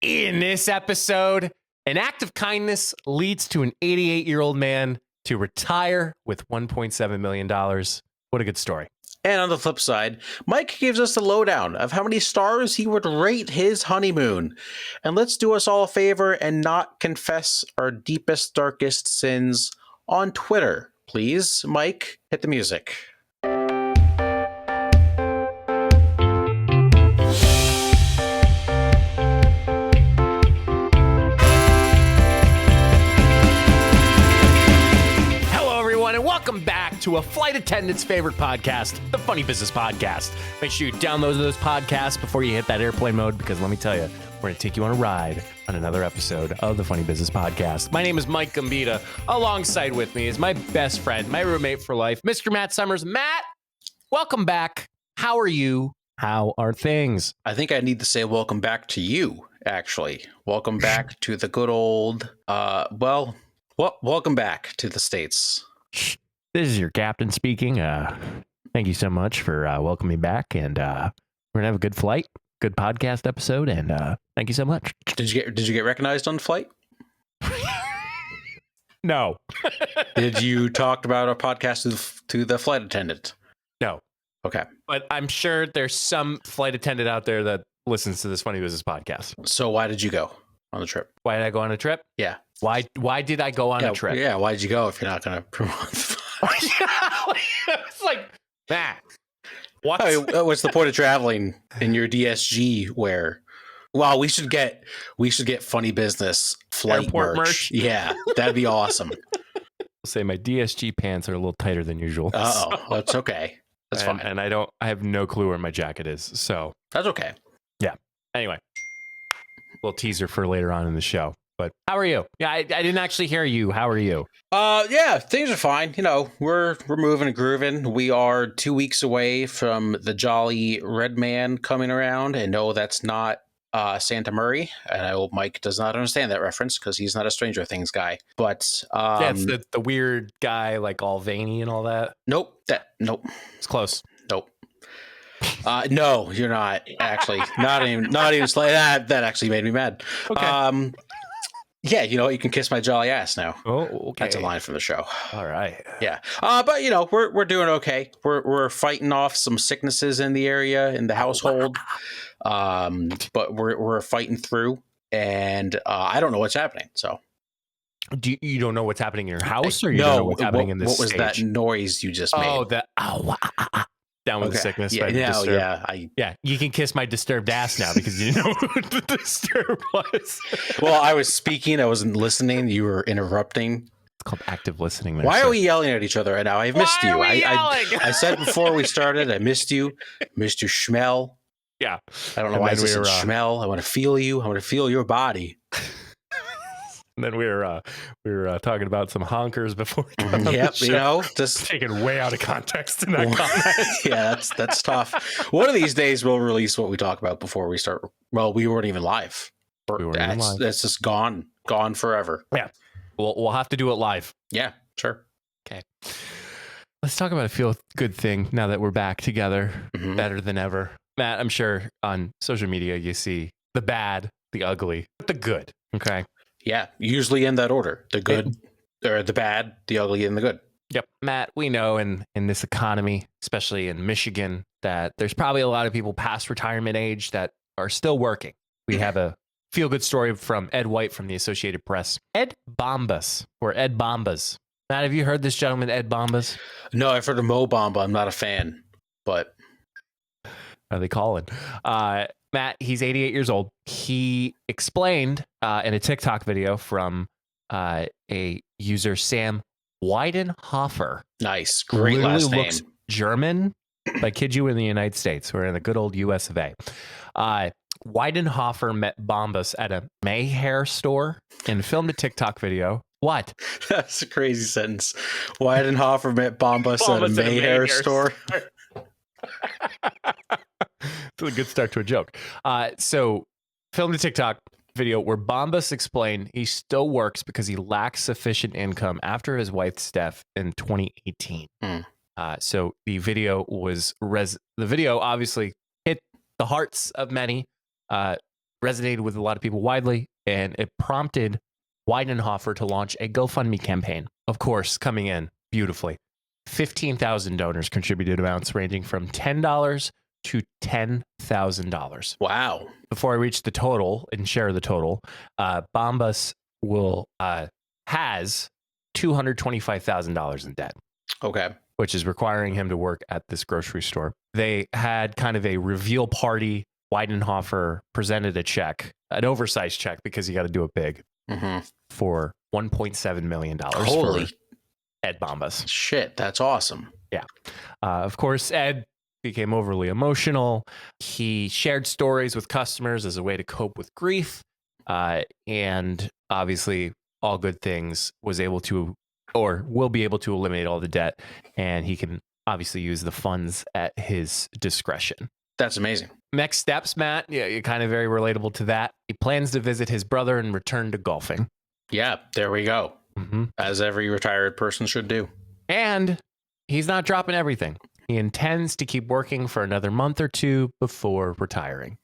In this episode, an act of kindness leads to an 88-year-old man to retire with $1.7 million. What a good story. And on the flip side, Mike gives us the lowdown of how many stars he would rate his honeymoon. And let's do us all a favor and not confess our deepest, darkest sins on Twitter. Please, Mike, hit the music. Welcome back to a flight attendant's favorite podcast, the Funny Business Podcast. Make sure you download those podcasts before you hit that airplane mode, because let me tell you, we're going to take you on a ride on another episode of the Funny Business Podcast. My name is Mike Gambita. Alongside with me is my best friend, my roommate for life, Mr. Matt Summers. Matt, welcome back. How are you? How are things? I think I need to say welcome back to you, actually. Welcome back to the good old, welcome back to the States. This is your captain speaking. Thank you so much for welcoming me back, and we're gonna have a good flight, good podcast episode, and thank you so much. Did you get recognized on the flight? No. Did you talk about our podcast to the flight attendant? No. Okay, but I'm sure there's some flight attendant out there that listens to this Funny Business Podcast. So why did you go on the trip? Why did I go on a trip? Yeah. Why did I go on a trip? Yeah, why did you go if you're not going to promote the It's like, Matt, what? I mean, what's the point of traveling in your DSG wear? Well, we should get Funny Business flight airport merch. Yeah, that'd be awesome. I'll say my DSG pants are a little tighter than usual. Oh, so. That's okay. That's fine. And I have no clue where my jacket is, so that's okay. Yeah. Anyway, little teaser for later on in the show. But how are you? Yeah, I didn't actually hear you. How are you? Yeah, things are fine. You know, we're moving and grooving. We are 2 weeks away from the Jolly Red Man coming around, and no, that's not Santa Murray. And I hope Mike does not understand that reference because he's not a Stranger Things guy. But yeah, it's the weird guy, like all veiny and all that. Nope. It's close. Nope. No, you're not actually. not even slightly. That actually made me mad. Okay. Yeah, you know, you can kiss my jolly ass now. Oh, okay. That's a line from the show. All right. Yeah. But you know, we're doing okay. We're fighting off some sicknesses in the area, in the household. But we're fighting through, and I don't know what's happening. So you don't know what's happening in your house, or you don't know what's happening in this What was stage? That noise you just made? Oh, down with the sickness. Yeah, now, yeah. You can kiss my disturbed ass now because you know who the disturb was. Well, I was speaking. I wasn't listening. You were interrupting. It's called active listening. Why are we yelling at each other right now? I've missed you. I said before we started, I missed you. Missed your schmell. Yeah. I don't know why I said schmell. I want to feel you. I want to feel your body. And then we were talking about some honkers before. Yep, you know, just taken way out of context in that comment. Yeah, that's tough. One of these days we'll release what we talk about before we start. Well, we weren't even live. That's just gone forever. Yeah, we'll have to do it live. Yeah, sure. Okay. Let's talk about a feel good thing now that we're back together, better than ever. Matt, I'm sure on social media you see the bad, the ugly, but the good. Okay. Yeah, usually in that order. The good, or the bad, the ugly, and the good. Yep. Matt, we know in this economy, especially in Michigan, that there's probably a lot of people past retirement age that are still working. We have a feel-good story from Ed White from the Associated Press. Ed Bombas, or Ed Bombas. Matt, have you heard this gentleman, Ed Bombas? No, I've heard of Mo Bamba. I'm not a fan, but... Are they calling? Matt, he's 88 years old. He explained in a TikTok video from a user, Sam Weidenhofer. Nice. Great last name. Looks German, but I kid you, in the United States. We're in the good old US of A. Weidenhofer met Bombas at a Mayhair store and filmed a TikTok video. What? That's a crazy sentence. Weidenhofer met Bombas at a Mayhair store. It's a good start to a joke. So filmed a TikTok video where Bombas explained he still works because he lacks sufficient income after his wife's death in 2018. So the video was the video obviously hit the hearts of many. resonated with a lot of people widely, and it prompted Weidenhofer to launch a GoFundMe campaign. Of course, coming in beautifully. 15,000 donors contributed amounts ranging from $10 to $10,000. Wow. Before I reach the total and share the total, Bombas has $225,000 in debt. Okay. Which is requiring him to work at this grocery store. They had kind of a reveal party. Weidenhofer presented a check, an oversized check, because you got to do it big, for $1.7 million. Holy for Ed Bombas. shit, that's awesome. Yeah. Of course, Ed became overly emotional. He shared stories with customers as a way to cope with grief. And obviously, all good things, was able to, or will be able to, eliminate all the debt. And he can obviously use the funds at his discretion. That's amazing. Next steps, Matt. Yeah, you're kind of very relatable to that. He plans to visit his brother and return to golfing. Yeah, there we go. As every retired person should do. And he's not dropping everything. He intends to keep working for another month or two before retiring.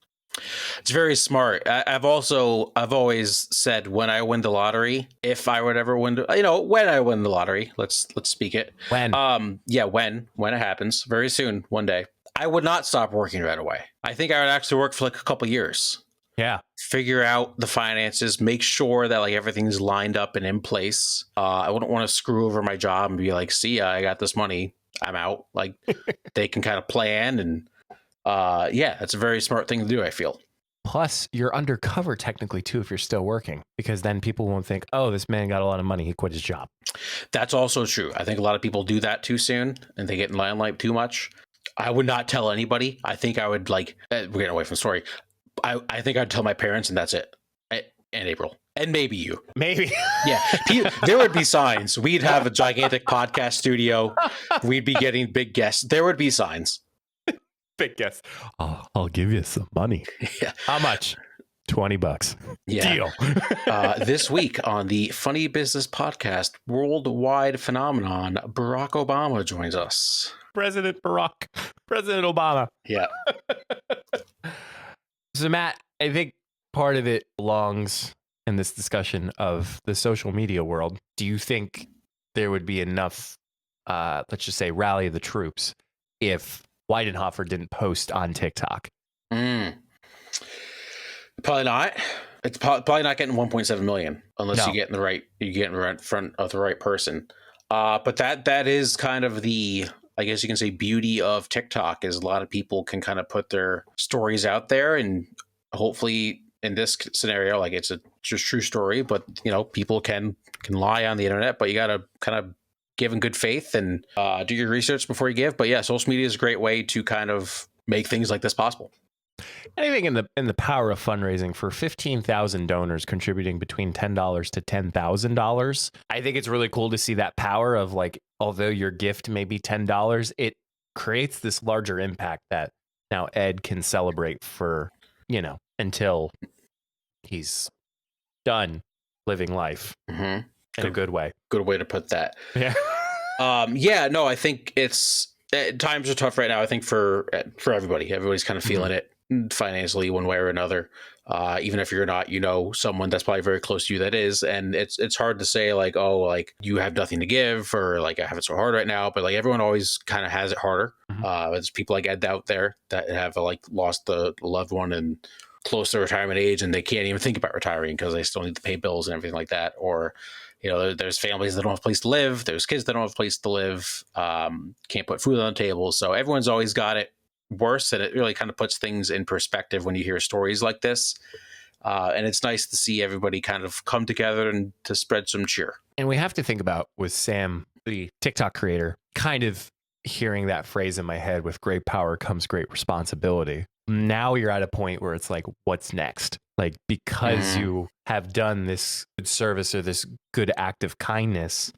It's very smart. I've always said, when I win the lottery, if I would ever win, when I win the lottery, let's speak it. When? When it happens, very soon, one day, I would not stop working right away. I think I would actually work for like a couple years. Yeah. Figure out the finances, make sure that like everything's lined up and in place. I wouldn't want to screw over my job and be like, see ya, I got this money, I'm out. Like they can kind of plan, and it's a very smart thing to do, I feel. Plus, you're undercover technically too if you're still working, because then people won't think, oh, this man got a lot of money, he quit his job. That's also true. I think a lot of people do that too soon, and they get in limelight too much. I would not tell anybody. I think I would we're getting away from the story. I think I'd tell my parents, and that's it. And April. And maybe you. Maybe. Yeah. There would be signs. We'd have a gigantic podcast studio. We'd be getting big guests. There would be signs. Big guests. I'll give you some money. Yeah. How much? $20. Yeah. Deal. This week on the Funny Business Podcast Worldwide Phenomenon, Barack Obama joins us. President Obama. Yeah. So, Matt, I think part of it belongs in this discussion of the social media world. Do you think there would be enough, let's just say, rally the troops if Weidenhofer didn't post on TikTok? Probably not. It's probably not getting 1.7 million unless you get in front of the right person. But that is kind of the, I guess you can say, beauty of TikTok, is a lot of people can kind of put their stories out there, and hopefully in this scenario, like it's a just true story, but people can lie on the internet, but you got to kind of give in good faith and do your research before you give. But yeah, social media is a great way to kind of make things like this possible. Anything in the power of fundraising for 15,000 donors contributing between $10 to $10,000. I think it's really cool to see that power of, like, although your gift may be $10, it creates this larger impact that now Ed can celebrate for, until he's done living life in a good way. Good way to put that. Yeah. I think it's times are tough right now. I think for everybody, everybody's kind of feeling it financially one way or another. Even if you're not, someone that's probably very close to you that is, and it's hard to say like, oh, like you have nothing to give, or like I have it so hard right now, but like everyone always kind of has it harder. There's people like Ed out there that have like lost a loved one and close to retirement age, and they can't even think about retiring because they still need to pay bills and everything like that. Or there's families that don't have a place to live, there's kids that don't have a place to live, can't put food on the table. So everyone's always got it worse, and it really kind of puts things in perspective when you hear stories like this. And it's nice to see everybody kind of come together and to spread some cheer. And we have to think about, with Sam, the TikTok creator, kind of hearing that phrase in my head, with great power comes great responsibility. Now you're at a point where it's like, what's next? Like, because you have done this good service or this good act of kindness,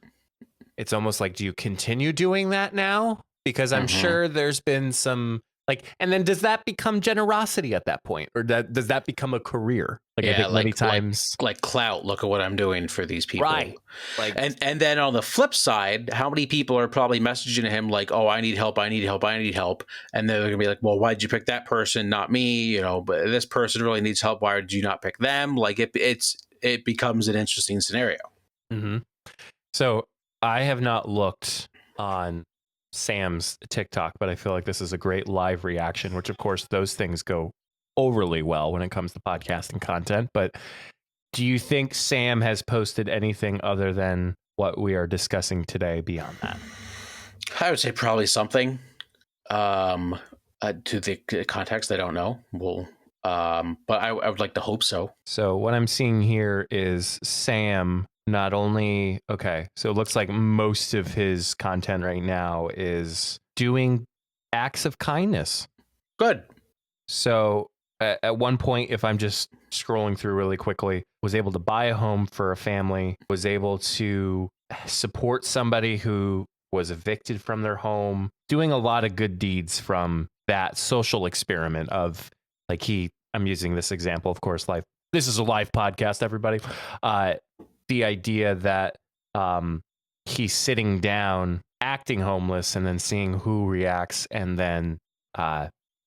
it's almost like, do you continue doing that now? Because I'm sure there's been some Like, and then does that become generosity at that point, or does that become a career? Like, I think many times, like clout. Look at what I'm doing for these people, right? Like, and then on the flip side, how many people are probably messaging him like, "Oh, I need help, I need help, I need help," and they're gonna be like, "Well, why'd you pick that person, not me? You know, but this person really needs help. Why did you not pick them?" Like, it becomes an interesting scenario. Mm-hmm. So I have not looked on Sam's TikTok, but I feel like this is a great live reaction, which of course those things go overly well when it comes to podcasting content. But do you think Sam has posted anything other than what we are discussing today beyond that? I would say probably something. To the context, I don't know. Well, but I would like to hope so. So what I'm seeing here is Sam not only, okay, so it looks like most of his content right now is doing acts of kindness. Good. So at one point, if I'm just scrolling through really quickly, was able to buy a home for a family, was able to support somebody who was evicted from their home, doing a lot of good deeds from that social experiment of like I'm using this example, of course, this is a live podcast, everybody. The idea that he's sitting down, acting homeless, and then seeing who reacts, and then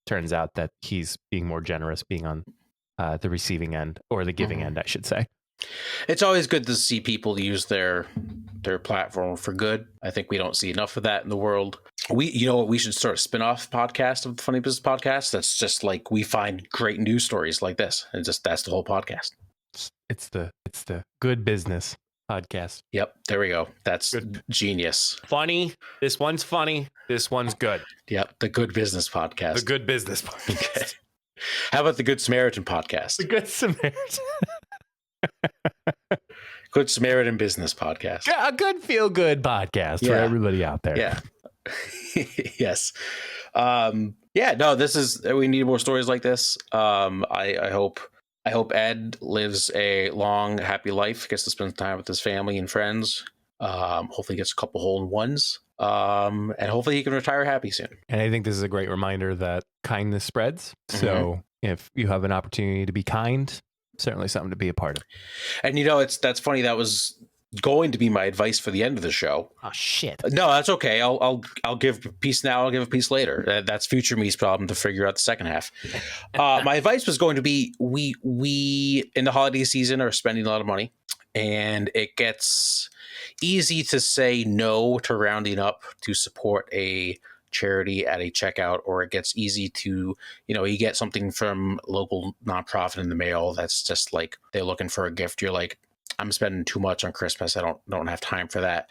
turns out that he's being more generous, being on the receiving end, or the giving end, I should say. It's always good to see people use their platform for good. I think we don't see enough of that in the world. You know what? We should start a spin-off podcast of the Funny Business Podcast. That's just like we find great news stories like this, and that's the whole podcast. It's the Good Business Podcast. Yep, there we go. That's good. Genius. Funny. This one's funny. This one's good. Yep, the Good Business Podcast. The Good Business Podcast. Okay. How about the Good Samaritan Podcast? The Good Samaritan. Good Samaritan Business Podcast. A good feel-good podcast for everybody out there. Yeah. Yes. No, we need more stories like this. I hope Ed lives a long, happy life, gets to spend time with his family and friends. Hopefully gets a couple hole-in-ones. And hopefully he can retire happy soon. And I think this is a great reminder that kindness spreads. So if you have an opportunity to be kind, certainly something to be a part of. And that's funny. That was going to be my advice for the end of the show. Oh shit! No, that's okay. I'll give a piece now. I'll give a piece later. That's future me's problem to figure out the second half. My advice was going to be we in the holiday season are spending a lot of money, and it gets easy to say no to rounding up to support a charity at a checkout, or it gets easy to, you get something from local nonprofit in the mail that's just like they're looking for a gift. You're like, I'm spending too much on Christmas. I don't have time for that.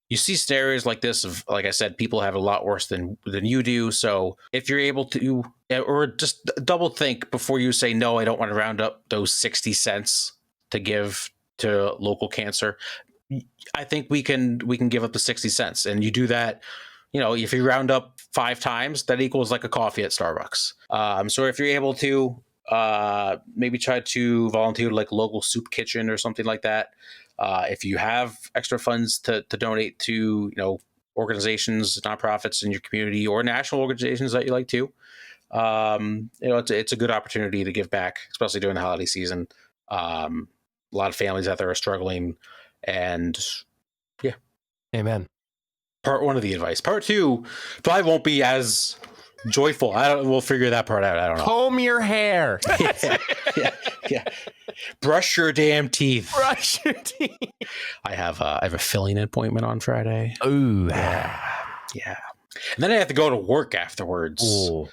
You see scenarios like this of, like I said, people have it a lot worse than you do. So if you're able to, or just double think before you say, no, I don't want to round up those 60 cents to give to local cancer. I think we can give up the 60 cents, and you do that. If you round up 5 times, that equals like a coffee at Starbucks. So if you're able to, maybe try to volunteer to like a local soup kitchen or something like that. If you have extra funds to donate to, organizations, nonprofits in your community, or national organizations that you like to, it's a good opportunity to give back, especially during the holiday season. A lot of families out there are struggling, and yeah. Amen. Part 1 of the advice. Part 2 probably won't be as joyful. We'll figure that part out. I don't know. Comb your hair. Yeah. Brush your damn teeth. Brush your teeth. I have a filling appointment on Friday. Ooh. Yeah. And then I have to go to work afterwards. Ooh.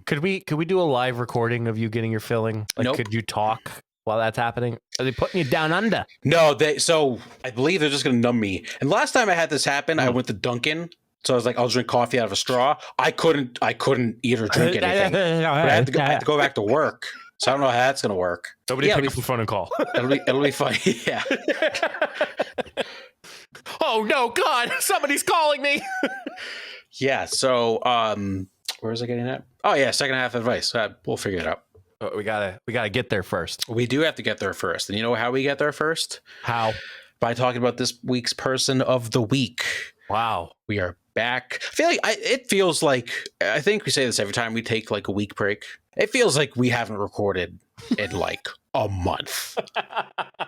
Could we do a live recording of you getting your filling? Like, nope. Could you talk while that's happening? Are they putting you down under? No, so I believe they're just going to numb me. And last time I had this happen, I went to Dunkin'. So I was like, I'll drink coffee out of a straw. I couldn't eat or drink anything. But I had to go back to work. So I don't know how that's going to work. Somebody pick up the phone and call. It'll be fun. Yeah. Oh no, God! Somebody's calling me. Yeah. So where was I getting at? Oh yeah, second half advice. We'll figure it out. But we gotta get there first. We do have to get there first. And you know how we get there first? How? By talking about this week's person of the week. Wow. We are back. It feels like, I think we say this every time we take like a week break. It feels like we haven't recorded in like a month.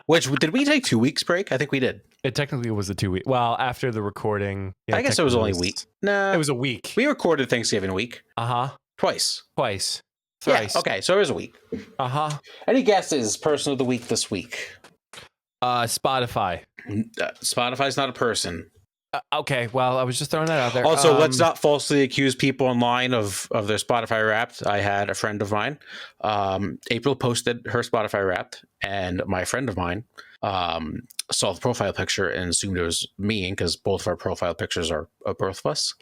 Which, did we take 2 weeks break? I think we did. It technically was a 2 week. Well, after the recording. Yeah, I guess it was only a week. Nah. It was a week. We recorded Thanksgiving week. Twice. Thrice. Yeah, okay, so it was a week. Any guesses? Person of the week this week? Spotify. Spotify's not a person. Okay, well, I was just throwing that out there. Also, let's not falsely accuse people online of their Spotify Wrapped. I had a friend of mine. April posted her Spotify Wrapped, and my friend of mine saw the profile picture and assumed it was me because both of our profile pictures are of both of us,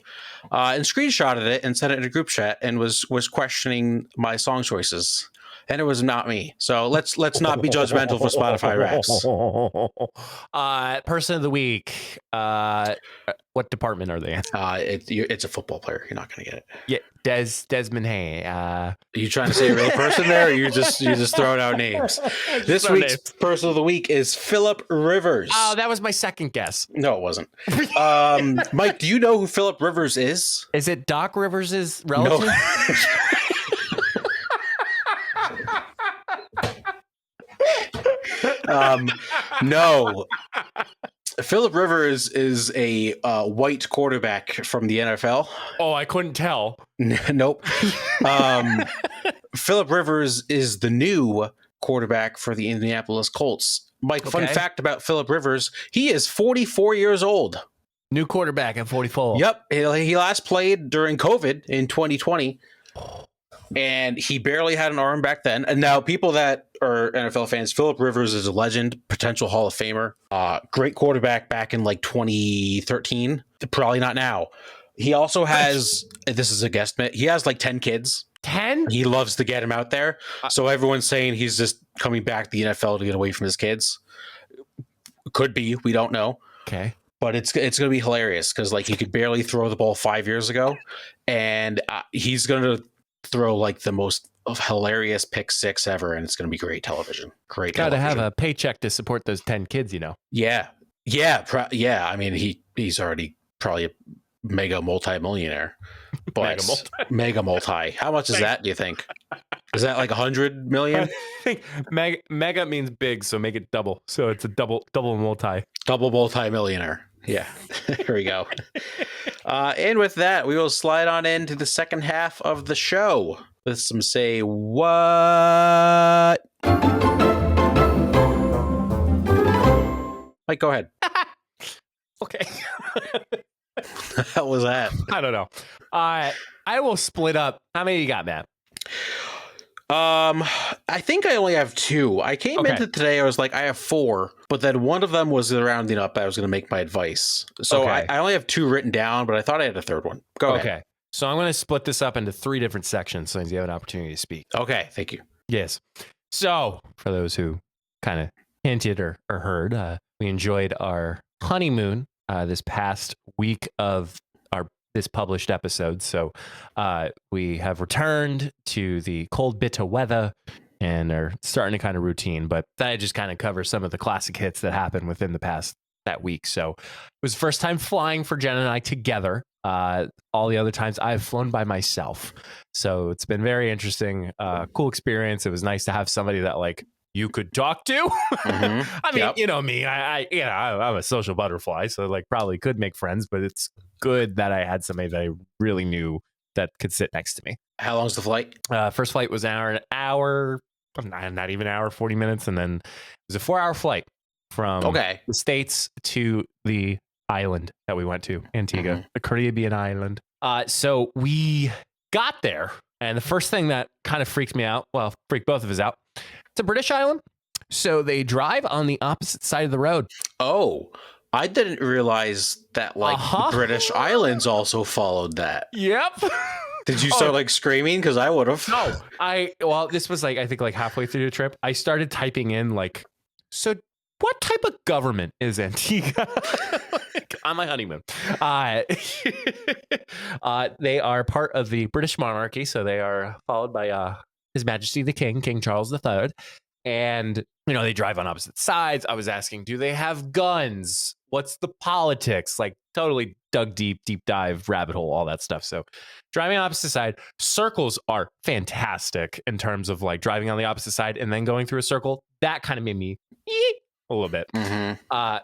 and screenshotted it and sent it in a group chat and was questioning my song choices. And it was not me. So let's not be judgmental for Spotify Wraps. Person of the week. What department are they in? It's a football player. You're not going to get it. Yeah, Desmond Hay. Are you trying to say a real person there, or you're just throwing out names? This week's person of the week is Philip Rivers. Oh, that was my second guess. No, it wasn't. Mike, do you know who Philip Rivers is? Is it Doc Rivers' relative? No. No. Philip Rivers is a white quarterback from the NFL. Oh, I couldn't tell. Nope. Philip Rivers is the new quarterback for the Indianapolis Colts. Mike, fun fact about Philip Rivers, he is 44 years old. New quarterback at 44. Yep. He last played during COVID in 2020. And he barely had an arm back then. And now people that are NFL fans, Philip Rivers is a legend, potential Hall of Famer, great quarterback back in like 2013. Probably not now. He also has, this is a guesstimate, he has like 10 kids. 10? He loves to get them out there. So everyone's saying he's just coming back to the NFL to get away from his kids. Could be. We don't know. Okay. But it's going to be hilarious because like he could barely throw the ball 5 years ago. And he's going to throw like the most hilarious pick six ever, and it's going to be great television. Gotta have a paycheck to support those 10 kids, you know. Yeah. I mean, he's already probably a mega multi-millionaire, but mega multi. How much is that? Do you think? Is that like 100 million? I think mega means big, so make it double. So it's a double multi-millionaire. Yeah, here we go. And with that, we will slide on into the second half of the show with some Say What. Mike, go ahead. Okay. How was that? I don't know. I will split up. How many you got, Matt? I think I only have 2. I came into today, I was like, I have 4, but then one of them was the rounding up. I was going to make my advice. So I only have 2 written down, but I thought I had a third one. Go ahead. Okay. So I'm going to split this up into 3 different sections so you have an opportunity to speak. Okay. Thank you. Yes. So for those who kind of hinted or heard, we enjoyed our honeymoon this past week of this published episode. So we have returned to the cold bitter weather and are starting to kind of routine, but that just kind of covers some of the classic hits that happened within the past that week. So it was the first time flying for Jen and I together. All the other times I've flown by myself. So it's been very interesting, cool experience. It was nice to have somebody that like you could talk to. Mm-hmm. I mean, you know me, I'm a social butterfly, so like probably could make friends, but it's good that I had somebody that I really knew that could sit next to me. How long's the flight? First flight was an hour, not even an hour, 40 minutes. And then it was a 4-hour flight from the States to the island that we went to, Antigua, the Caribbean island. So we got there, and the first thing that kind of freaked me out, well, freaked both of us out, it's a British island, so they drive on the opposite side of the road. Oh, I didn't realize that like the British islands also followed that. Yep. Did you start like screaming? Because I would have. No, this was like, I think like halfway through the trip, I started typing in like, so what type of government is Antigua? On my honeymoon. They are part of the British monarchy, so they are followed by His Majesty the King Charles III. And, they drive on opposite sides. I was asking, do they have guns? What's the politics? Like totally dug deep dive, rabbit hole, all that stuff. So driving on opposite side, circles are fantastic in terms of like driving on the opposite side and then going through a circle. That kind of made me a little bit. Mm-hmm.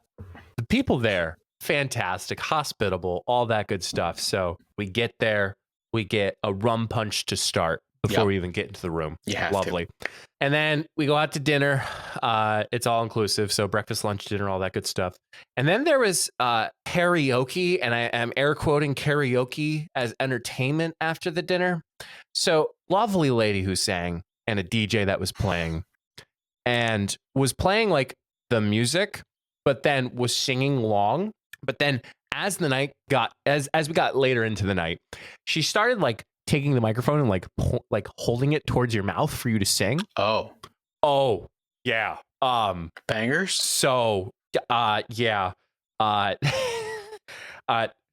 The people there, fantastic, hospitable, all that good stuff. So we get there, we get a rum punch to start before we even get into the room. Lovely. And then we go out to dinner. It's all inclusive. So breakfast, lunch, dinner, all that good stuff. And then there was karaoke, and I am air quoting karaoke as entertainment after the dinner. So lovely lady who sang and a DJ that was playing like the music, but then was singing along. But then as the night got, as we got later into the night, she started like taking the microphone and like holding it towards your mouth for you to sing. Oh, yeah. Bangers. So, yeah.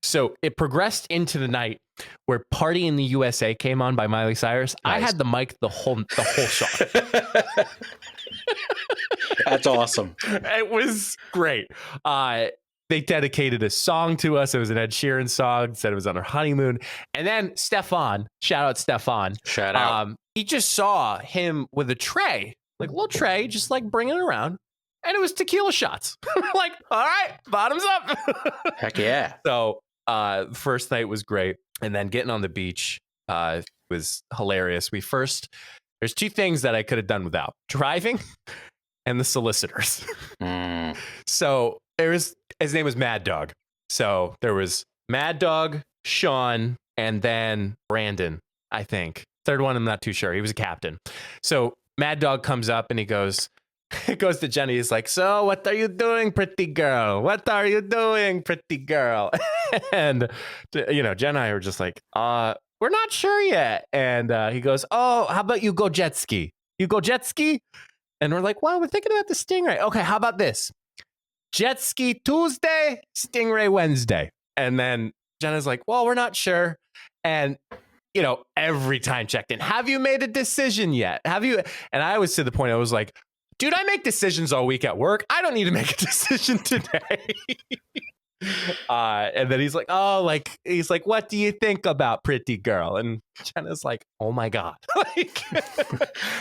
So it progressed into the night where "Party in the USA" came on by Miley Cyrus. Nice. I had the mic the whole song. That's awesome. It was great. They dedicated a song to us. It was an Ed Sheeran song. Said it was on our honeymoon. And then Stefan, shout out Stefan. Shout out. He just saw him with a tray, like a little tray, just like bringing it around. And it was tequila shots. Like, all right, bottoms up. Heck yeah. So first night was great. And then getting on the beach was hilarious. There's two things that I could have done without: driving and the solicitors. So his name was Mad Dog. So there was Mad Dog, Sean, and then Brandon, I think. Third one, I'm not too sure. He was a captain. So Mad Dog comes up and he goes to Jenny. He's like, "So what are you doing, pretty girl? What are you doing, pretty girl?" And, Jen and I were just like, we're not sure yet. And he goes, "Oh, how about you go jet ski? You go jet ski?" And we're like, "Well, we're thinking about the Stingray. Okay, how about this? Jet ski Tuesday, Stingray Wednesday." And then Jenna's like, "Well, we're not sure." And, every time checked in, "Have you made a decision yet? Have you?" And I was to the point, I was like, "Dude, I make decisions all week at work. I don't need to make a decision today." And then he's like, "What do you think about pretty girl?" And Jenna's like, "Oh my God."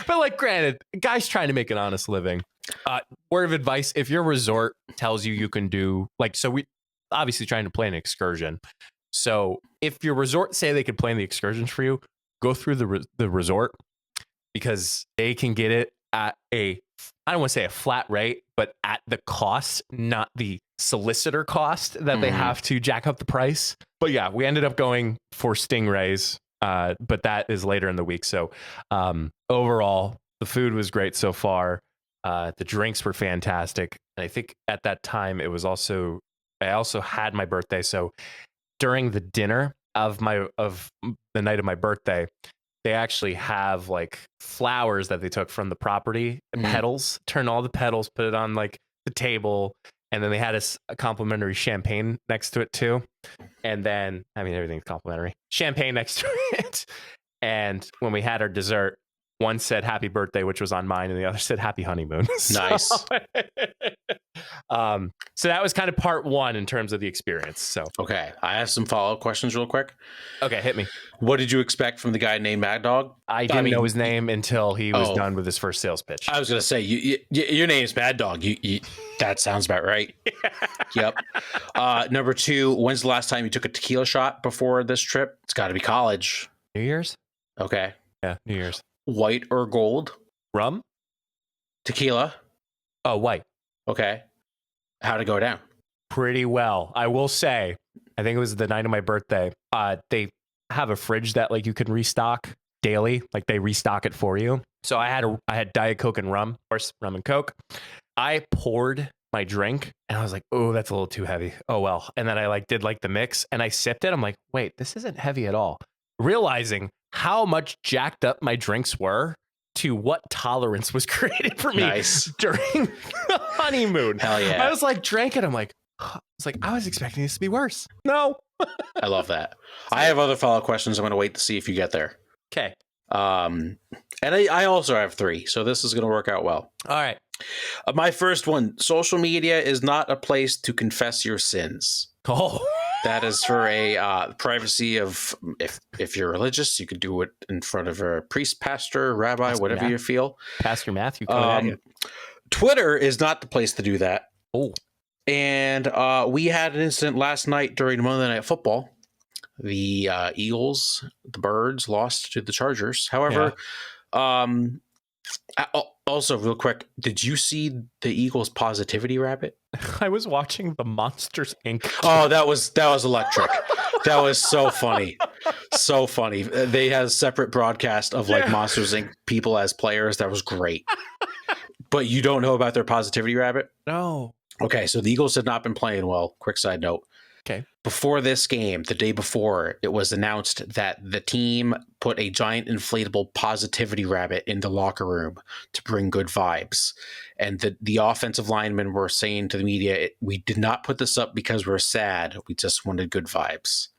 But granted, guy's trying to make an honest living. Word of advice: if your resort tells you can do so we obviously trying to plan an excursion. So if your resort say they could plan the excursions for you, go through the resort, because they can get it at I don't want to say a flat rate, but at the cost, not the solicitor cost that they have to jack up the price. But yeah, we ended up going for Stingrays, but that is later in the week. So overall, the food was great so far. The drinks were fantastic. And I think at that time I also had my birthday. So during the dinner of the night of my birthday, they actually have flowers that they took from the property, petals, turn all the petals, put it on the table. And then they had a complimentary champagne next to it too. And then, everything's complimentary. Champagne next to it. And when we had our dessert, one said "Happy Birthday," which was on mine, and the other said "Happy Honeymoon." Nice. So that was kind of part one in terms of the experience. So okay, I have some follow-up questions real quick. Okay, hit me. What did you expect from the guy named Mad Dog? I didn't know his name until he was done with his first sales pitch. I was gonna say your name's Mad Dog. That sounds about right. Yep. Number two, when's the last time you took a tequila shot before this trip? It's got to be college. New Year's. Okay. Yeah, New Year's. White or gold? Rum? Tequila? Oh, white. Okay. How'd it go down? Pretty well. I will say, I think it was the night of my birthday. They have a fridge that you can restock daily. They restock it for you. So I had Diet Coke and rum, of course, rum and Coke. I poured my drink and I was like, "Oh, that's a little too heavy. Oh, well." And then I did the mix and I sipped it. I'm like, "Wait, this isn't heavy at all." Realizing how much jacked up my drinks were to what tolerance was created for me during the honeymoon. Hell yeah. I was drank it. I'm like, I was expecting this to be worse. No. I love that. I have other follow-up questions. I'm going to wait to see if you get there. Okay. And I also have 3, so this is going to work out well. All right. My first one: social media is not a place to confess your sins. Oh. That is for a privacy of if you're religious, you could do it in front of a priest, pastor, rabbi, Pastor whatever you feel. Pastor Matthew coming at you. Twitter is not the place to do that. Oh. And we had an incident last night during Monday Night Football. The Eagles, the Birds, lost to the Chargers. However, also real quick, did you see the Eagles positivity rabbit? I was watching the Monsters Inc. Oh, that was electric. That was so funny. So funny. They had a separate broadcast of like Monsters Inc. people as players. That was great. But you don't know about their positivity rabbit? No. Okay, so the Eagles had not been playing well. Quick side note. Okay. Before this game, the day before, it was announced that the team put a giant inflatable positivity rabbit in the locker room to bring good vibes. And the offensive linemen were saying to the media, we did not put this up because we're sad. We just wanted good vibes.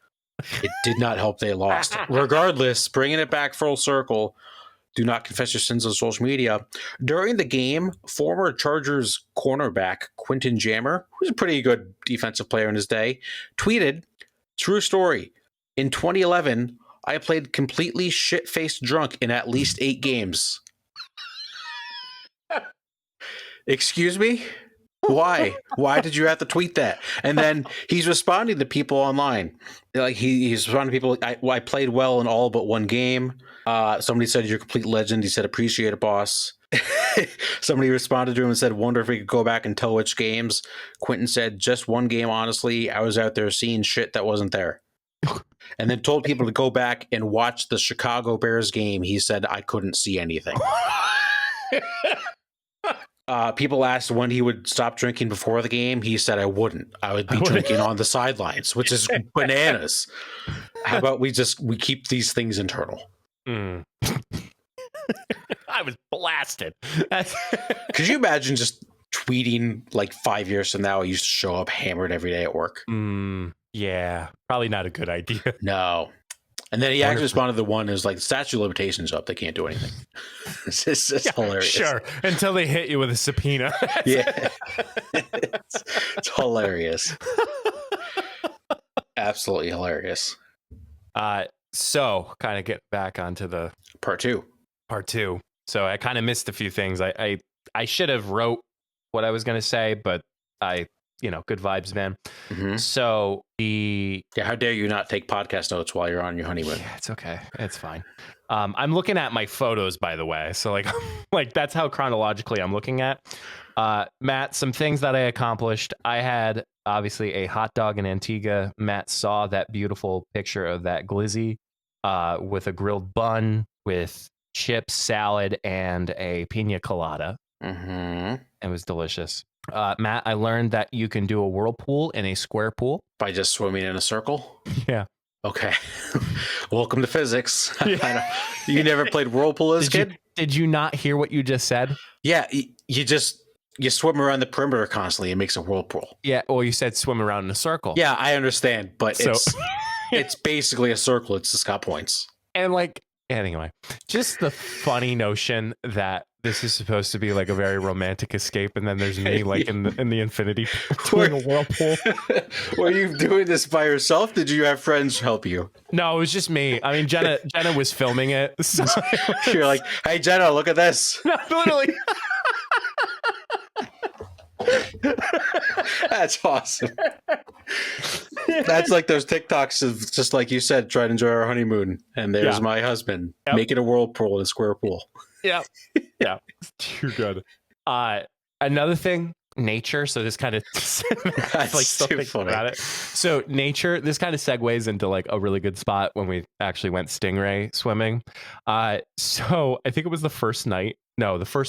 It did not help they lost. Regardless, bringing it back full circle, do not confess your sins on social media. During the game, former Chargers cornerback Quentin Jammer, who's a pretty good defensive player in his day, tweeted, true story, in 2011, I played completely shit-faced drunk in at least 8 games. Excuse me? Why? Why did you have to tweet that? And then he's responding to people online. Like he's responding to people. I played well in all but one game. Somebody said, you're a complete legend. He said, appreciate it, boss. Somebody responded to him and said, wonder if we could go back and tell which games. Quentin said, just one game, honestly. I was out there seeing shit that wasn't there. And then told people to go back and watch the Chicago Bears game. He said, I couldn't see anything. People asked when he would stop drinking before the game. He said, I wouldn't. I would be drinking on the sidelines, which is bananas. How about we keep these things internal? I was blasted. Could you imagine just tweeting like 5 years from now? I used to show up hammered every day at work. Yeah, probably not a good idea. No. And then he actually responded to the one that was like, the statute of limitations up. They can't do anything. It's hilarious. Sure. Until they hit you with a subpoena. Yeah. It's hilarious. Absolutely hilarious. So kind of get back onto the Part two. So I kind of missed a few things. I should have wrote what I was going to say, but good vibes, man. Mm-hmm. So how dare you not take podcast notes while you're on your honeymoon? Yeah, it's okay. It's fine. I'm looking at my photos, by the way. So like that's how chronologically I'm looking at. Matt, some things that I accomplished. I had obviously a hot dog in Antigua. Matt saw that beautiful picture of that glizzy with a grilled bun with chips, salad, and a pina colada. Mm-hmm. It was delicious. Matt, I learned that you can do a whirlpool in a square pool. By just swimming in a circle? Yeah. Okay. Welcome to physics. Yeah. You never played whirlpool as a kid? Did you not hear what you just said? Yeah. You swim around the perimeter constantly. It makes a whirlpool. Yeah. Well, you said swim around in a circle. Yeah, I understand. But it's basically a circle. It's just got points. And anyway, just the funny notion that this is supposed to be like a very romantic escape, and then there's me in the infinity doing a whirlpool. Were you doing this by yourself? Did you have friends help you? No, it was just me. I mean, Jenna was filming it. So. You're like, hey, Jenna, look at this. No, literally. That's awesome. That's like those TikToks of just like you said, try to enjoy our honeymoon. And there's my husband making a whirlpool in a square pool. Yeah. Yeah. Too good. Another thing, nature. So this kind of too funny about it. So nature, this kind of segues into like a really good spot when we actually went stingray swimming. So I think it was the first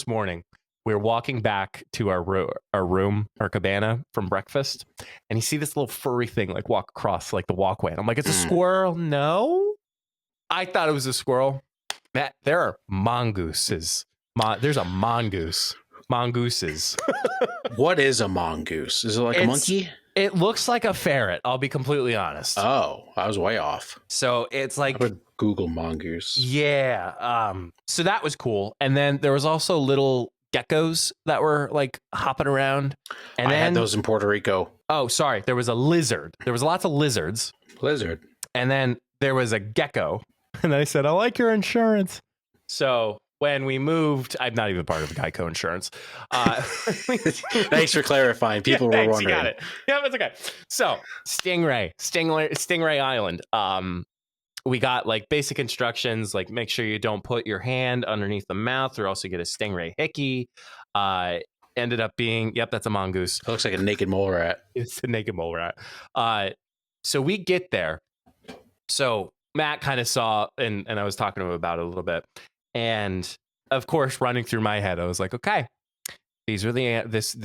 morning. We were walking back to our room, our cabana from breakfast, and you see this little furry thing like walk across like the walkway. And I'm like, it's a squirrel. No, I thought it was a squirrel. There are mongooses. There's a mongoose. Mongooses. What is a mongoose? Is it like a monkey? It looks like a ferret. I'll be completely honest. Oh, I was way off. So it's like Google mongoose. Yeah. So that was cool. And then there was also little geckos that were like hopping around. And I then had those in Puerto Rico. oh, sorry, there was a lizard. There was lots of lizards. Lizard. And then there was a gecko. And I said, I like your insurance. So when we moved, I'm not even part of Geico Insurance. Thanks for clarifying. People were wondering. You got it. Yeah, that's okay. So Stingray Island. We got like basic instructions, like make sure you don't put your hand underneath the mouth, or else you get a stingray hickey. Ended up being, yep, that's a mongoose. It looks like a naked mole rat. It's a naked mole rat. So we get there. So Matt kind of saw, and I was talking to him about it a little bit. And of course, running through my head, I was like, okay, these were this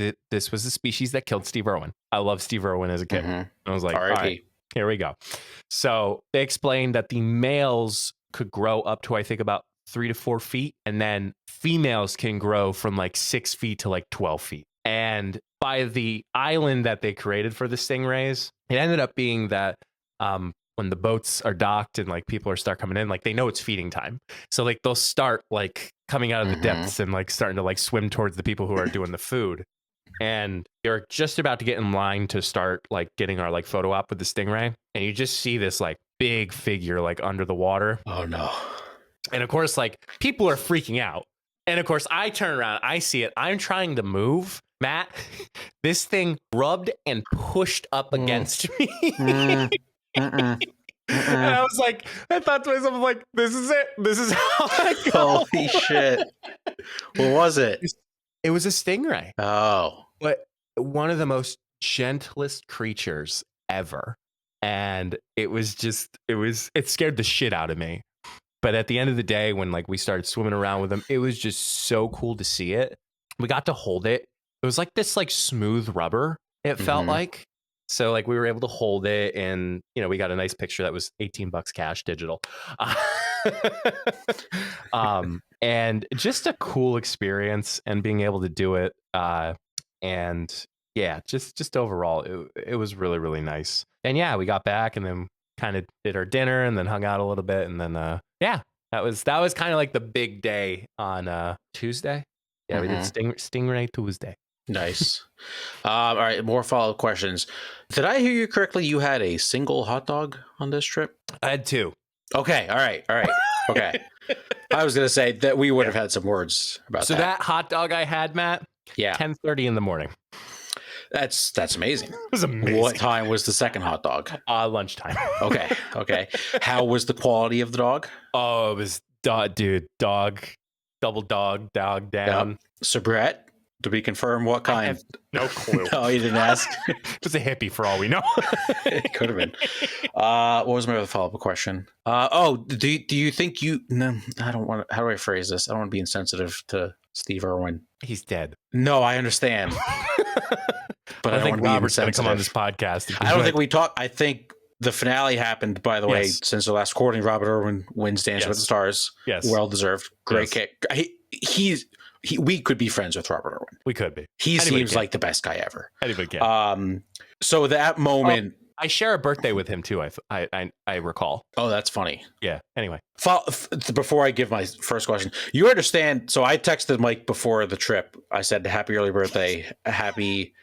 was the species that killed Steve Irwin. I love Steve Irwin as a kid. Mhm. I was like, all R.I.P. right, here we go. So they explained that the males could grow up to, I think, about 3 to 4 feet. And then females can grow from like 6 feet to like 12 feet. And by the island that they created for the stingrays, it ended up being that when the boats are docked and like people start coming in, like they know it's feeding time. So like they'll start like coming out of the depths and like starting to like swim towards the people who are doing the food. And you're just about to get in line to start like getting our like photo op with the stingray. And you just see this like big figure like under the water. Oh no. And of course, like people are freaking out. And of course, I turn around, I see it. I'm trying to move. Matt, this thing rubbed and pushed up against me. And I was like, I thought to myself, like, this is it. This is how I go. Holy shit. What was it? It was a stingray. Oh. But one of the most gentlest creatures ever. And it scared the shit out of me. But at the end of the day, when like we started swimming around with them, it was just so cool to see it. We got to hold it. It was like this like smooth rubber, it felt like. So like we were able to hold it, and you know, we got a nice picture that was $18 cash digital. And just a cool experience, and being able to do it. And yeah, just overall, it was really, really nice. And yeah, we got back and then kind of did our dinner and then hung out a little bit. And then yeah, that was kind of like the big day on Tuesday. Yeah, we did Stingray Tuesday. Nice. All right, more follow-up questions. Did I hear you correctly? You had a single hot dog on this trip? I had 2. Okay, all right. Okay. I was going to say that we would have had some words about that. So that hot dog I had, Matt, 10:30 in the morning. That's amazing. It was amazing. What time was the second hot dog? Lunchtime. Okay. How was the quality of the dog? Oh, it was dog, double dog down. Yep. Soubrette? Do we confirm what kind? I have no clue. No, you didn't ask. It was a hippie for all we know. It could have been. What was my other follow-up question? Do you think you? No, I don't want to. How do I phrase this? I don't want to be insensitive to Steve Irwin. He's dead. No, I understand. But I don't think want to Robert's going to come on this insensitive. podcast. I don't think we talked. I think the finale happened, by the way, since the last recording. Robert Irwin wins Dancing with the Stars. Yes. Well deserved. Great kick. We could be friends with Robert Irwin. We could be. He seems like the best guy ever. Anybody can. So that moment. I share a birthday with him too. I recall. Oh, that's funny. Yeah. Anyway, before I give my first question, you understand? So I texted Mike before the trip. I said, "Happy early birthday, happy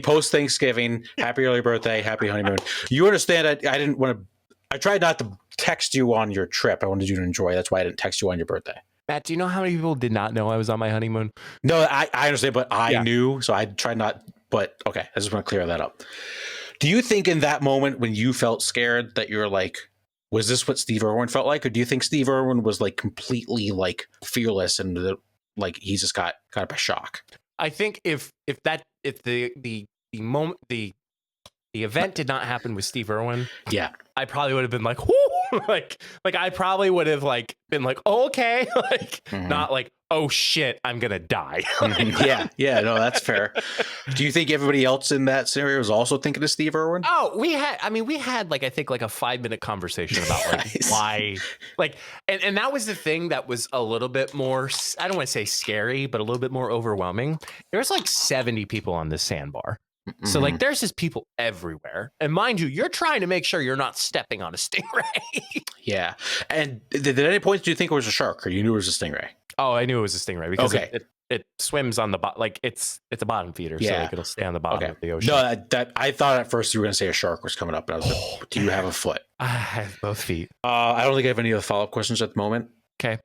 post Thanksgiving, happy early birthday, happy honeymoon." You understand? I didn't want to. I tried not to text you on your trip. I wanted you to enjoy. That's why I didn't text you on your birthday. Matt, do you know how many people did not know I was on my honeymoon? No, I understand, but I knew, so I tried not. But okay, I just want to clear that up. Do you think in that moment when you felt scared that you're like, was this what Steve Irwin felt like? Or do you think Steve Irwin was like completely like fearless and like he just got kind of a shock? I think if the moment the event did not happen with Steve Irwin, I probably would have been like, whoo! like I probably would have like been like, oh, okay, like not like, oh shit, I'm gonna die. Yeah, no, that's fair. Do you think everybody else in that scenario was also thinking of Steve Irwin? Oh, we had like, I think like a 5-minute conversation about like why, like, and that was the thing that was a little bit more, I don't want to say scary, but a little bit more overwhelming. There was like 70 people on this sandbar. So like there's just people everywhere. And mind you, you're trying to make sure you're not stepping on a stingray. Yeah. And did at any point do you think it was a shark, or you knew it was a stingray? Oh, I knew it was a stingray because it swims on the bottom. Like it's a bottom feeder, so like it'll stay on the bottom of the ocean. No, that I thought at first you were going to say a shark was coming up, and I was like, do you have a foot? I have both feet. I don't think I have any other follow-up questions at the moment. Okay.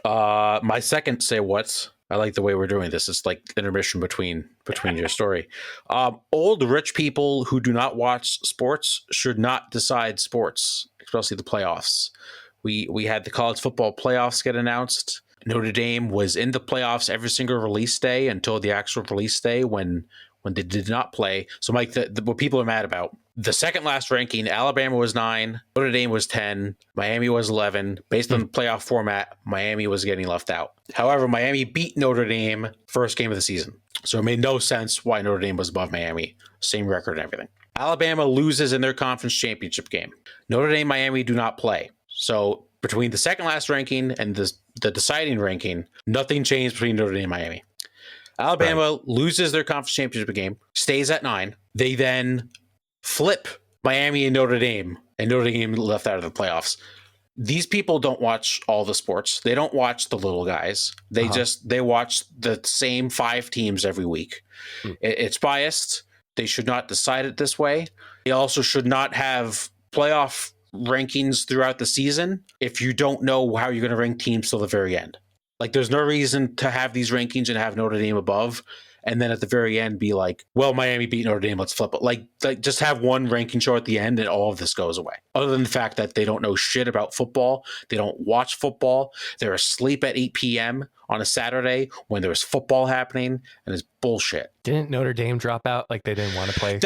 My second say what's. I like the way we're doing this. It's like intermission between your story. Old rich people who do not watch sports should not decide sports, especially the playoffs. We had the college football playoffs get announced. Notre Dame was in the playoffs every single release day until the actual release day when they did not play. So, Mike, what people are mad about, the second last ranking, Alabama was 9, Notre Dame was 10, Miami was 11. Based on the playoff format, Miami was getting left out. However, Miami beat Notre Dame first game of the season. So it made no sense why Notre Dame was above Miami. Same record and everything. Alabama loses in their conference championship game. Notre Dame, Miami do not play. So between the second last ranking and the deciding ranking, nothing changed between Notre Dame and Miami. Alabama loses their conference championship game, stays at 9. They then flip Miami and Notre Dame left out of the playoffs. These people don't watch all the sports. They don't watch the little guys. They watch the same 5 teams every week. It's biased. They should not decide it this way. They also should not have playoff rankings throughout the season if you don't know how you're going to rank teams till the very end. Like, there's no reason to have these rankings and have Notre Dame above, and then at the very end be like, well, Miami beat Notre Dame, let's flip it. Like just have one ranking show at the end and all of this goes away. Other than the fact that they don't know shit about football. They don't watch football. They're asleep at 8 p.m. on a Saturday when there's football happening, and it's bullshit. Didn't Notre Dame drop out? Like they didn't want to play?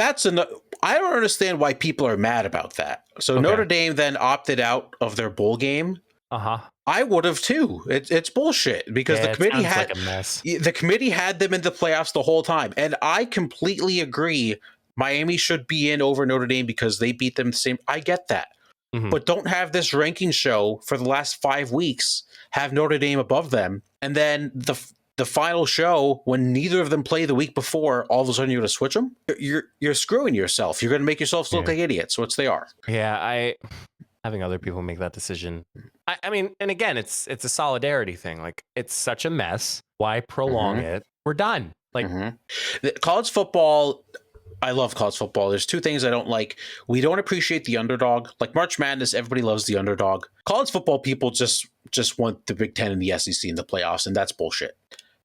I don't understand why people are mad about that. So Notre Dame then opted out of their bowl game. I would have too. It's bullshit because the committee had like a mess. The committee had them in the playoffs the whole time, and I completely agree. Miami should be in over Notre Dame because they beat them the same. I get that, but don't have this ranking show for the last 5 weeks. Have Notre Dame above them, and then the final show when neither of them play the week before, all of a sudden you're going to switch them. You're screwing yourself. You're going to make yourselves look like idiots, which they are. Yeah, having other people make that decision. I mean, and again, it's a solidarity thing. Like, it's such a mess. Why prolong it? We're done. Like college football. I love college football. There's 2 things I don't like. We don't appreciate the underdog. Like March Madness, everybody loves the underdog. College football people just want the Big Ten and the SEC in the playoffs, and that's bullshit.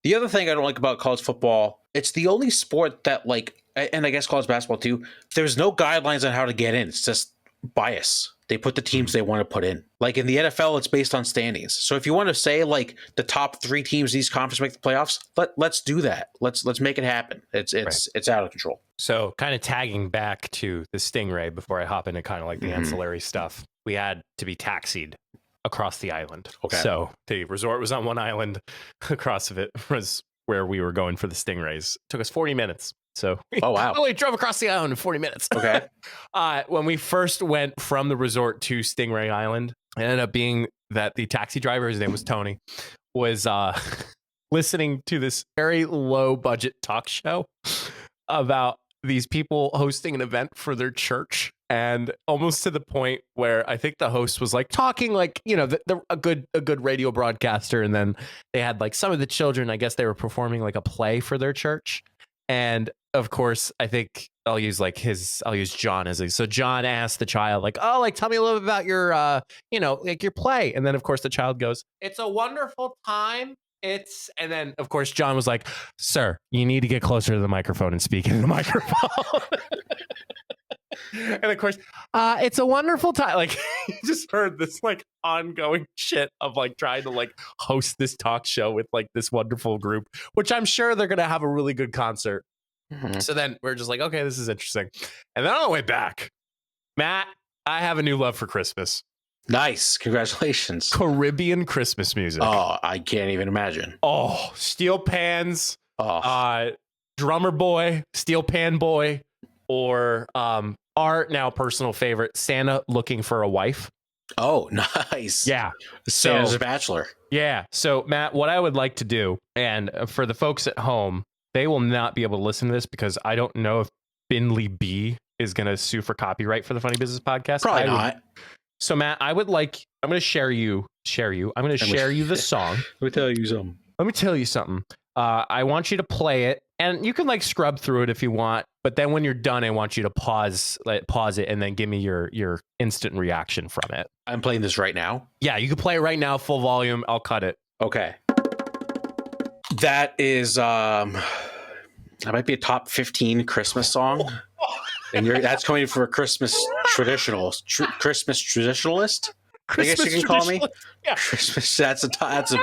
The other thing I don't like about college football, it's the only sport that, like, and I guess college basketball too, there's no guidelines on how to get in. It's just bias. They put the teams they want to put in. Like in the NFL, it's based on standings. So if you want to say like the top 3 teams in each conference make the playoffs, let's do that. Let's make it happen. It's out of control. So kind of tagging back to the Stingray before I hop into kind of like the ancillary stuff, we had to be taxied across the island. Okay. So the resort was on one island. Across of it was where we were going for the Stingrays. It took us 40 minutes. So we only drove across the island in 40 minutes. Okay. When we first went from the resort to Stingray Island, it ended up being that the taxi driver, his name was Tony, was listening to this very low budget talk show about these people hosting an event for their church. And almost to the point where I think the host was like talking like, you know, a good radio broadcaster. And then they had like some of the children, I guess they were performing like a play for their church. And of course, I think I'll use John so John asked the child like, oh, like, tell me a little bit about your, like your play. And then of course the child goes, it's a wonderful time. And then of course, John was like, sir, you need to get closer to the microphone and speak into the microphone. And of course, it's a wonderful time. Like, you just heard this like ongoing shit of like trying to like host this talk show with like this wonderful group, which I'm sure they're going to have a really good concert. So then we're just like, okay, this is interesting. And then on the way back, Matt, I have a new love for Christmas. Nice. Congratulations. Caribbean Christmas music. Oh, I can't even imagine. Oh, steel pans, drummer boy, steel pan boy, or our now personal favorite, Santa Looking for a Wife. Oh, nice. Yeah. Santa's a bachelor. Yeah. So, Matt, what I would like to do, and for the folks at home, they will not be able to listen to this because I don't know if Finley B is going to sue for copyright for the Funny Business Podcast. Probably not. So Matt, I'm going to share you the song. Let me tell you something. I want you to play it, and you can like scrub through it if you want. But then when you're done, I want you to pause it, and then give me your instant reaction from it. I'm playing this right now. Yeah, you can play it right now, full volume. I'll cut it. Okay. That is that might be a top 15 Christmas song. And that's coming for a Christmas traditionalist. I guess you can call me. Yeah. Christmas. That's a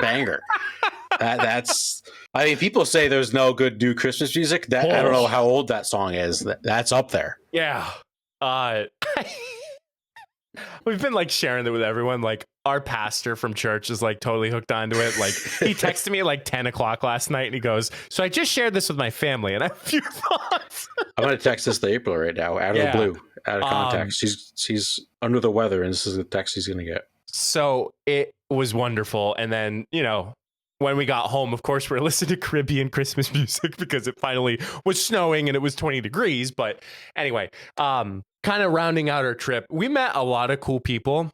banger. That's. I mean, people say there's no good new Christmas music. I don't know how old that song is. That's up there. Yeah. We've been like sharing it with everyone. Like our pastor from church is like totally hooked onto it. Like he texted me at like 10 o'clock last night and he goes, so I just shared this with my family and I have a few thoughts. I'm going to text this to April right now out of the blue, out of context. She's under the weather and this is the text she's going to get. So it was wonderful. And then, when we got home, of course, we're listening to Caribbean Christmas music because it finally was snowing and it was 20 degrees. But anyway, kind of rounding out our trip, we met a lot of cool people.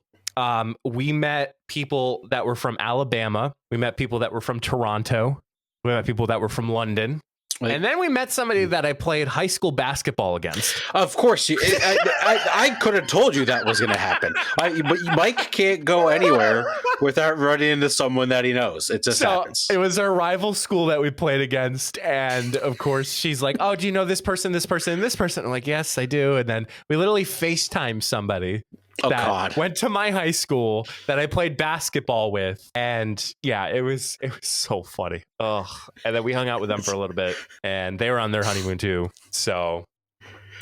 We met people that were from Alabama. We met people that were from Toronto. We met people that were from London. And then we met somebody that I played high school basketball against. Of course. I could have told you that was going to happen. But Mike can't go anywhere without running into someone that he knows. It just happens. It was our rival school that we played against. And of course, she's like, oh, do you know this person, this person, and this person? I'm like, yes, I do. And then we literally FaceTime somebody. That went to my high school that I played basketball with. And yeah, it was so funny. Ugh. And then we hung out with them for a little bit and they were on their honeymoon too. So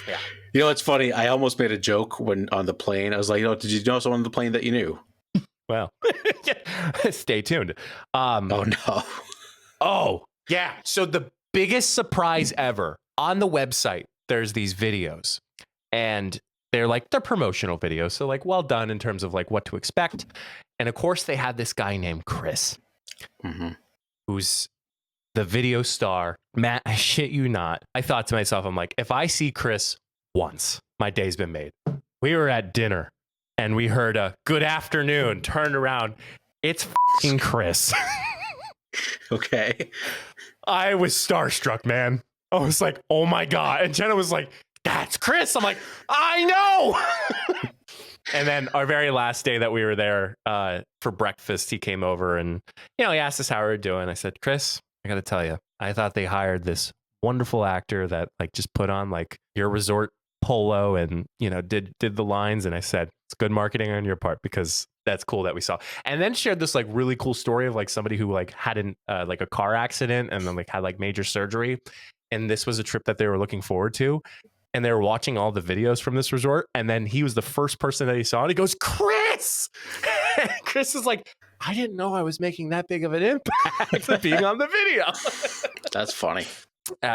yeah. It's funny. I almost made a joke when on the plane. I was like, did you know someone on the plane that you knew? Well, stay tuned. Oh no. Oh yeah. So the biggest surprise ever on the website, there's these videos and they're promotional videos. So like well done in terms of like what to expect. And of course they had this guy named Chris, who's the video star. Matt, I shit you not. I thought to myself, I'm like, if I see Chris once, my day's been made. We were at dinner and we heard a good afternoon, turned around. It's fucking Chris. Okay. I was starstruck, man. I was like, oh my God. And Jenna was like, that's Chris. I'm like, I know. And then our very last day that we were there for breakfast, he came over and, he asked us how we were doing. I said, Chris, I got to tell you, I thought they hired this wonderful actor that like just put on like your resort polo and, did the lines. And I said, it's good marketing on your part because that's cool that we saw. And then shared this like really cool story of like somebody who like had like a car accident and then like had like major surgery. And this was a trip that they were looking forward to. And they were watching all the videos from this resort. And then he was the first person that he saw. And he goes, Chris! And Chris is like, I didn't know I was making that big of an impact of being on the video. That's funny.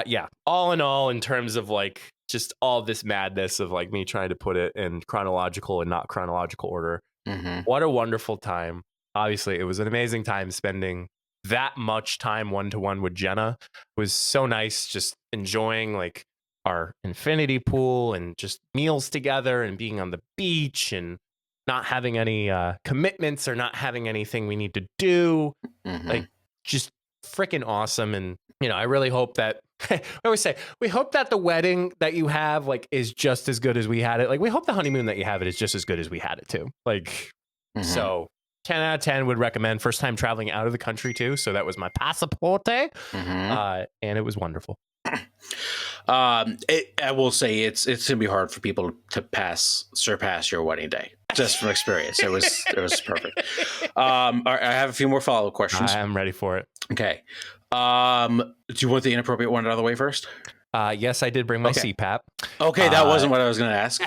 Yeah. All in all, in terms of like just all this madness of like me trying to put it in chronological and not chronological order. What a wonderful time. Obviously, it was an amazing time spending that much time one-to-one with Jenna. It was so nice just enjoying like our infinity pool and just meals together and being on the beach and not having any commitments or not having anything we need to do. Like just freaking awesome. And, I really hope that I always say, we hope that the wedding that you have like is just as good as we had it. Like we hope the honeymoon that you have it is just as good as we had it too. Like, so 10 out of 10 would recommend. First time traveling out of the country too. So that was my passaporte. And it was wonderful. I will say it's gonna be hard for people to surpass your wedding day just from experience. It was perfect. All right, I have a few more follow-up questions. I am ready for it. Okay. Do you want the inappropriate one out of the way first? Yes, I did bring my CPAP. Okay, that wasn't what I was going to ask.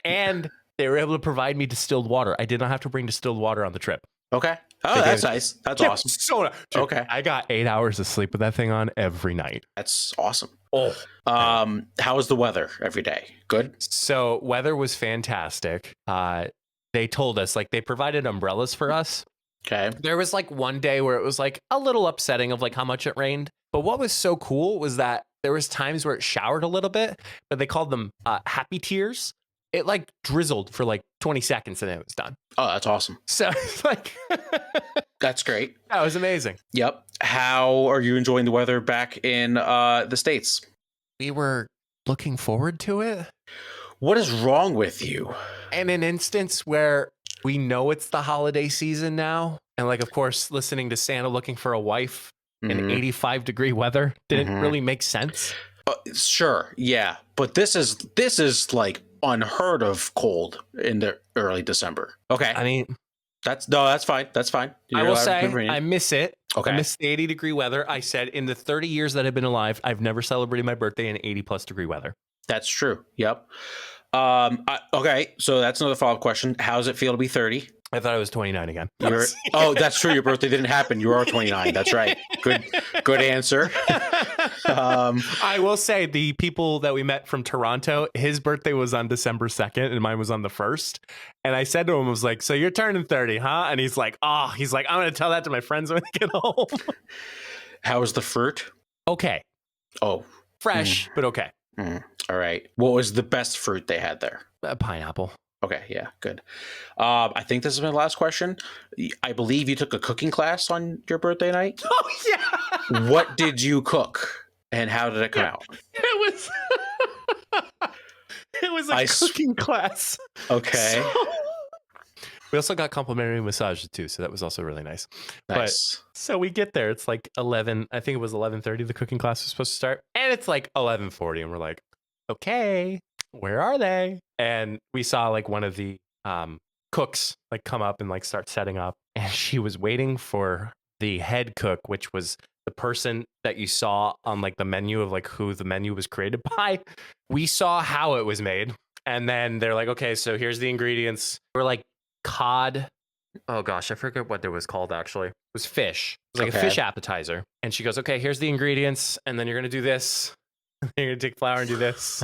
And they were able to provide me distilled water. I did not have to bring distilled water on the trip. Okay. Oh, that's nice. That's awesome. Dude, okay. I got 8 hours of sleep with that thing on every night. That's awesome. Oh. How was the weather every day? Good? So weather was fantastic. They told us, like, they provided umbrellas for us. Okay. There was like one day where it was like a little upsetting of like how much it rained. But what was so cool was that there was times where it showered a little bit, but they called them happy tears. It like drizzled for like 20 seconds and then it was done. Oh, that's awesome. So it's like, That's great. that was amazing. Yep. How are you enjoying the weather back in the States? We were looking forward to it. What is wrong with you? And an instance where we know it's the holiday season now. And like, of course, listening to Santa looking for a wife in 85-degree weather didn't really make sense. Sure. Yeah. But this is like unheard of cold in the early December. Okay. I mean, that's fine. That's fine. I will say I miss it. Okay. I miss the 80-degree weather. I said in the 30 years that I've been alive, I've never celebrated my birthday in 80+ degree weather. That's true. Yep. Okay. So that's another follow-up question. How does it feel to be 30? I thought I was 29 again. Oh, that's true. Your birthday didn't happen. You are 29. That's right. Good answer. I will say the people that we met from Toronto, his birthday was on December 2nd and mine was on the 1st. And I said to him, I was like, so you're turning 30, huh? And he's like, I'm going to tell that to my friends when I get home. How was the fruit? Okay. Oh. Fresh, but okay. All right. What was the best fruit they had there? Pineapple. Okay, yeah, good. I think this is my last question. I believe you took a cooking class on your birthday night. Oh, yeah. What did you cook and how did it come out? It was a cooking class. Okay. We also got complimentary massages too, so that was also really nice. Nice. But so we get there, it's like 11, I think it was 11:30 the cooking class was supposed to start, and it's like 11:40 and we're like, okay, where are they? And we saw like one of the cooks like come up and like start setting up, and she was waiting for the head cook, which was the person that you saw on like the menu of like who the menu was created by. We saw how it was made, and then they're like, okay, so here's the ingredients. We're like cod. Oh gosh, I forget what it was called actually. It was fish. It was like a fish appetizer. And she goes, okay, here's the ingredients, and then you're gonna do this. You're gonna take flour and do this.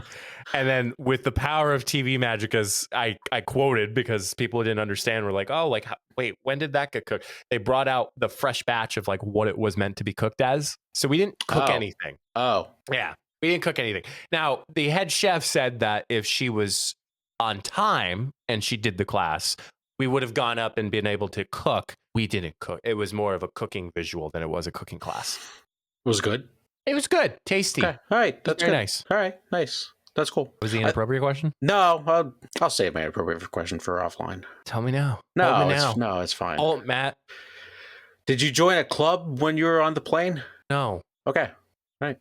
And then with the power of TV magic, as I quoted, because people didn't understand, were like, oh, like, wait, when did that get cooked? They brought out the fresh batch of like what it was meant to be cooked as. So we didn't cook anything. Oh. Yeah, we didn't cook anything. Now, the head chef said that if she was on time and she did the class, we would have gone up and been able to cook. We didn't cook. It was more of a cooking visual than it was a cooking class. It was good? It was good. Tasty. Okay. All right. That's very good. Nice. All right. Nice. That's cool. Was the inappropriate question? No, I'll save my inappropriate question for offline. Tell me now. No, it's fine. Oh, Matt. Did you join a club when you were on the plane? No. Okay. All right.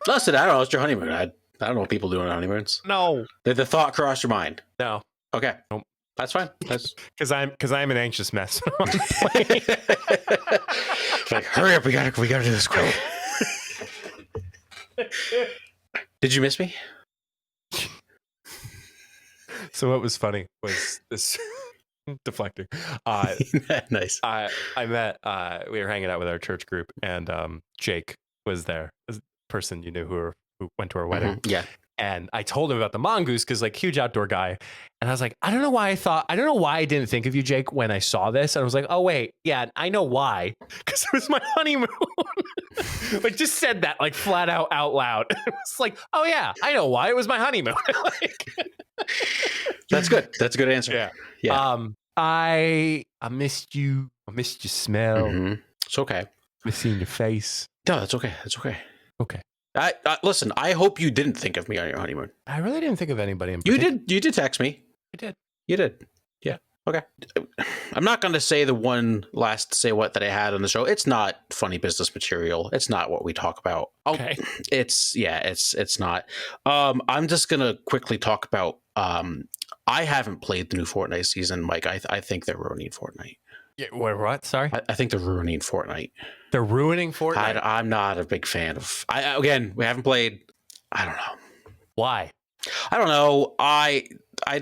Listen, I don't know. It's your honeymoon. I don't know what people do on honeymoons. No. The thought crossed your mind. No. Okay. Nope. That's fine. That's because I'm an anxious mess. like, hurry up! We gotta do this quick. Did you miss me? So what was funny was this deflecting. Nice. I met. We were hanging out with our church group, and Jake was there. This person you knew who went to our wedding. Mm-hmm. Yeah. And I told him about the mongoose because like huge outdoor guy. And I was like, I don't know why I didn't think of you, Jake, when I saw this. And I was like, oh, wait. Yeah, I know why. Because it was my honeymoon. Like just said that like flat out loud. It's like, oh, yeah, I know why. It was my honeymoon. That's good. That's a good answer. Yeah. Yeah. I missed you. I missed your smell. Mm-hmm. It's okay. I seen your face. No, that's okay. That's okay. Okay. Listen, I hope you didn't think of me on your honeymoon. I really didn't think of anybody in particular. You did text me. I did. You did. Yeah. Okay. I'm not going to say the one last say what that I had on the show. It's not funny business material. It's not what we talk about. Okay. It's not. I'm just going to quickly talk about, I haven't played the new Fortnite season, Mike. I think they're ruining Fortnite. Yeah, what? Sorry? I think they're ruining Fortnite. They're ruining Fortnite? I'm not a big fan of... Again, we haven't played... I don't know. Why? I don't know. I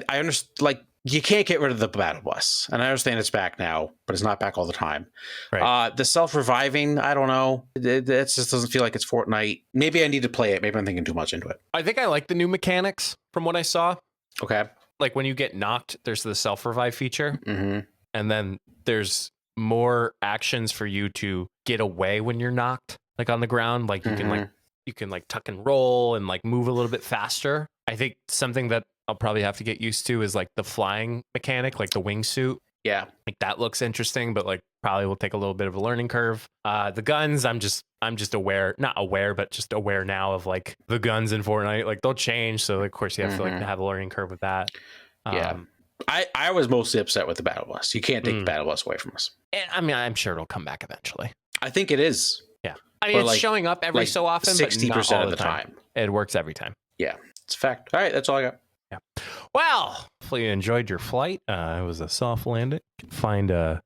understand... Like, you can't get rid of the battle bus. And I understand it's back now, but it's not back all the time. Right. The self-reviving, I don't know. It just doesn't feel like it's Fortnite. Maybe I need to play it. Maybe I'm thinking too much into it. I think I like the new mechanics from what I saw. Okay. Like, when you get knocked, there's the self-revive feature. Mm-hmm. And then there's more actions for you to get away when you're knocked, like on the ground. Like you can like you can like tuck and roll and like move a little bit faster. I think something that I'll probably have to get used to is like the flying mechanic, like the wingsuit. Yeah. Like that looks interesting, but like probably will take a little bit of a learning curve. The guns, I'm just not aware, but just aware now of like the guns in Fortnite. Like they'll change, so of course you have to like have a learning curve with that. Yeah. I was mostly upset with the battle bus. You can't take the battle bus away from us. And I mean, I'm sure it'll come back eventually. I think it is. Yeah. I mean, it's like, showing up every so often, 60% but not all of the time. It works every time. Yeah, it's a fact. All right, that's all I got. Yeah. Well, hopefully you enjoyed your flight. It was a soft landing. Find you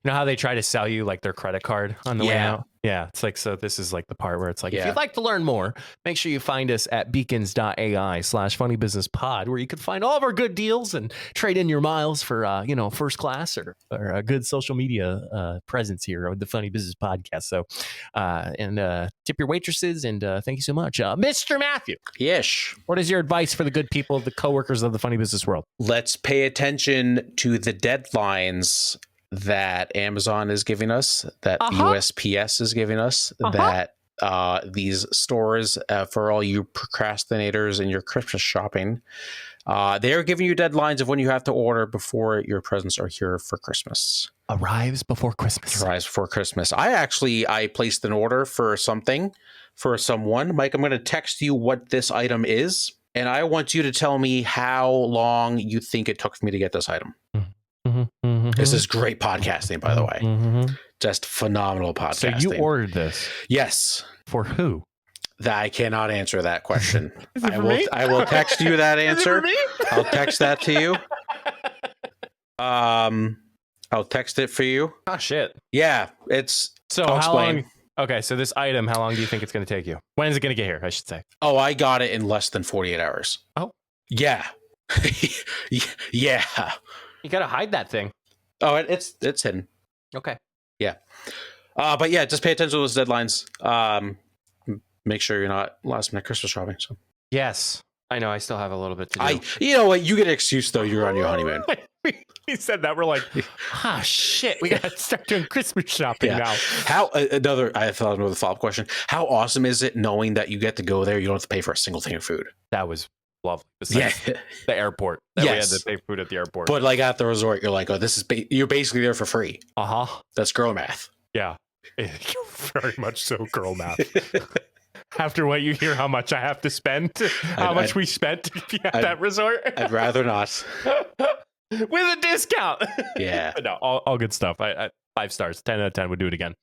know how they try to sell you like their credit card on the way out? Yeah, it's like, so this is like the part where it's like, if you'd like to learn more, make sure you find us at beacons.ai/funnybusinesspod, where you can find all of our good deals and trade in your miles for, first class or a good social media presence here with the Funny Business Podcast. So, tip your waitresses and thank you so much. Mr. Matthew. Yes. What is your advice for the good people, the coworkers of the funny business world? Let's pay attention to the deadlines that Amazon is giving us, that USPS is giving us, that these stores, for all you procrastinators and your Christmas shopping, they're giving you deadlines of when you have to order before your presents are here for Christmas. Arrives before Christmas. Arrives before Christmas. I placed an order for something for someone. Mike, I'm going to text you what this item is, and I want you to tell me how long you think it took for me to get this item. This is great podcasting, by the way. Just phenomenal podcasting. So you ordered this? Yes. For who? I cannot answer that question. Is it for me? I will text you that answer. Is it for me? I'll text that to you. I'll text it for you. Oh shit. Yeah, it's so I'll how explain. long? Okay, so this item, how long do you think it's going to take you? When is it going to get here? I should say. Oh, I got it in less than 48 hours. Oh, yeah. Yeah. You got to hide that thing. Oh, it's hidden. Okay. Yeah. But yeah, just pay attention to those deadlines. Make sure you're not last minute Christmas shopping. So. Yes. I know I still have a little bit to do. You know what? You get an excuse though. You're on your honeymoon. He said that. We're like, shit. We got to start doing Christmas shopping now. I thought another follow-up question. How awesome is it knowing that you get to go there? You don't have to pay for a single thing of food. That was lovely. Besides the airport. We had to pay food at the airport. But like at the resort, you're like, oh, this is you're basically there for free. That's girl math. Yeah. Very much so, girl math. After what you hear, how much I have to spend, how much we spent at that resort. I'd rather not. With a discount. Yeah. No, all good stuff. I 5 stars, 10 out of 10 would do it again.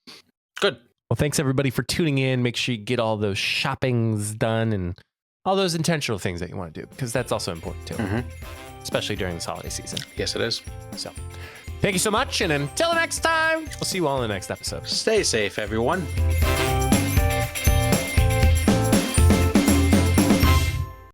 Good. Well, thanks everybody for tuning in. Make sure you get all those shoppings done and all those intentional things that you want to do, because that's also important too, especially during this holiday season. Yes, it is. So thank you so much. And until next time, we'll see you all in the next episode. Stay safe, everyone.